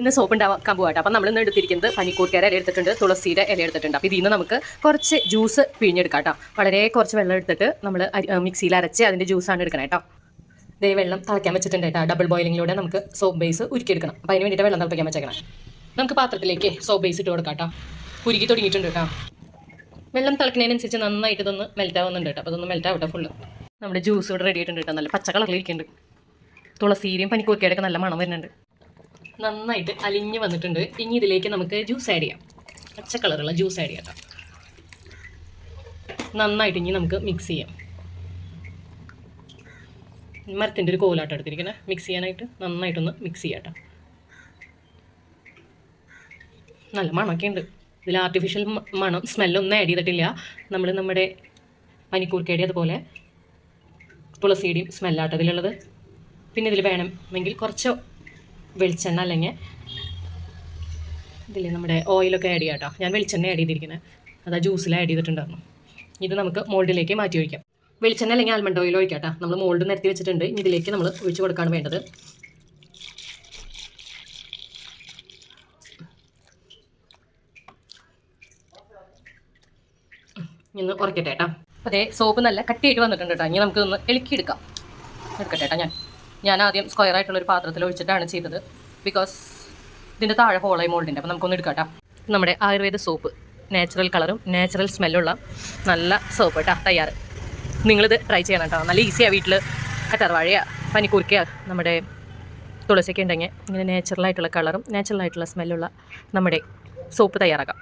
ഇന്ന് സോപ്പ് ഉണ്ടാക്കാൻ പോകട്ടെ. അപ്പം നമ്മൾ ഇന്ന് എടുത്തിരിക്കുന്നത് പനിക്കൂർക്കയുടെ ഇല എടുത്തിട്ടുണ്ട്, തുളസിയുടെ ഇല എടുത്തിട്ടുണ്ട്. അപ്പോൾ ഇതിൽ നിന്ന് നമുക്ക് കുറച്ച് ജ്യൂസ് പിഴിഞ്ഞെടുക്കാം കേട്ടോ. വളരെ കുറച്ച് വെള്ളം എടുത്തിട്ട് നമ്മൾ മിക്സിയിൽ അരച്ച് അതിൻ്റെ ജ്യൂസാണ് എടുക്കണം കേട്ടോ. ഇതേ വെള്ളം തിളയ്ക്കാൻ വെച്ചിട്ടുണ്ട് കേട്ടോ. ഡബിൾ ബോയിലിങ്ങിലൂടെ നമുക്ക് സോപ്പ് ബേസ് ഉരുക്കിയെടുക്കണം. അപ്പോൾ അതിന് വേണ്ടിയിട്ട് വെള്ളം തിളപ്പിക്കാൻ വെച്ചേക്കണം. നമുക്ക് പാത്രത്തിലേക്ക് സോപ്പ് ബേസ് ഇട്ട് കൊടുക്കാം കേട്ടോ. ഉരുക്കി തുടങ്ങിയിട്ടുണ്ട് കേട്ടോ. വെള്ളം തിളക്കുന്നതിനനുസരിച്ച് നന്നായിട്ട് ഇതൊന്ന് മെൽറ്റ് ആവുന്നുണ്ട് കേട്ടോ. അപ്പോൾ ഇതൊന്ന് മെൽറ്റ് ആവട്ടെ ഫുള്ള്. നമ്മുടെ ജ്യൂസ് ഇവിടെ റെഡി ആയിട്ടുണ്ട് കേട്ടോ. നല്ല പച്ച കളറിലിരിക്കുന്നുണ്ട്. തുളസിയുടെയും പനിക്കൂർക്കയുടെ ഒക്കെ നല്ല മണം വരുന്നുണ്ട്. നന്നായിട്ട് അലിഞ്ഞ് വന്നിട്ടുണ്ട്. ഇനി ഇതിലേക്ക് നമുക്ക് ജ്യൂസ് ആഡ് ചെയ്യാം. പച്ച കളറുള്ള ജ്യൂസ് ആഡ് ചെയ്യാം. നന്നായിട്ട് ഇനി നമുക്ക് മിക്സ് ചെയ്യാം. മരത്തിൻ്റെ ഒരു കോലാട്ടം എടുത്തിരിക്കണേ മിക്സ് ചെയ്യാനായിട്ട്. നന്നായിട്ടൊന്ന് മിക്സ് ചെയ്യാം കേട്ടോ. നല്ല മണമൊക്കെ ഉണ്ട്. ഇതിൽ ആർട്ടിഫിഷ്യൽ മണം സ്മെല്ലൊന്നും ആഡ് ചെയ്തിട്ടില്ല. നമ്മുടെ പനിക്കൂർക്കയുടെ അതുപോലെ തുളസിയുടെയും സ്മെല്ലാട്ടോ ഇതിലുള്ളത്. പിന്നെ ഇതിൽ വേണമെങ്കിൽ കുറച്ച് വെളിച്ചെണ്ണ അല്ലെങ്കിൽ ഇതിൽ നമ്മുടെ ഓയിലൊക്കെ ആഡ് ചെയ്യാം കേട്ടോ. ഞാൻ വെളിച്ചെണ്ണ ആഡ് ചെയ്തിരിക്കുന്നത്, അതാ ജ്യൂസിൽ ആഡ് ചെയ്തിട്ടുണ്ടായിരുന്നു. ഇത് നമുക്ക് മോൾഡിലേക്ക് മാറ്റി ഒഴിക്കാം. വെളിച്ചെണ്ണ അല്ലെങ്കിൽ ആൽമണ്ട് ഓയിൽ ഒഴിക്കാം കേട്ടോ. നമ്മൾ മോൾഡ് നിരത്തി വെച്ചിട്ടുണ്ട്. ഇനി ഇതിലേക്ക് നമ്മൾ ഒഴിച്ച് കൊടുക്കുകയാണ് വേണ്ടത്. ഇന്ന് ഉറക്കട്ടെ കേട്ടോ. അതേ സോപ്പ് നല്ല കട്ടിയായിട്ട് വന്നിട്ടുണ്ട് കേട്ടോ. ഇനി നമുക്ക് ഒന്ന് എടുക്കാം. എടുക്കട്ടെ കേട്ടോ. ഞാൻ ആദ്യം സ്ക്വയർ ആയിട്ടുള്ളൊരു പാത്രത്തിൽ ഒഴിച്ചിട്ടാണ് ചെയ്തത്. ബിക്കോസ് ഇതിൻ്റെ താഴെ ഹോളായി മോൾഡിൻ്റെ. അപ്പോൾ നമുക്കൊന്ന് എടുക്കാം കേട്ടോ. നമ്മുടെ ആയുർവേദ സോപ്പ്, നാച്ചുറൽ കളറും നാച്ചുറൽ സ്മെല്ലുള്ള നല്ല സോപ്പ് കേട്ടോ തയ്യാറ്. നിങ്ങളിത് ട്രൈ ചെയ്യണം കേട്ടോ. നല്ല ഈസിയാണ്. വീട്ടിൽ കറ്റാർവാഴയോ പനിക്കൂർക്കയോ നമ്മുടെ തുളസിയൊക്കെ ഉണ്ടെങ്കിൽ ഇങ്ങനെ നാച്ചുറലായിട്ടുള്ള കളറും നാച്ചുറലായിട്ടുള്ള സ്മെല്ലുള്ള നമ്മുടെ സോപ്പ് തയ്യാറാക്കാം.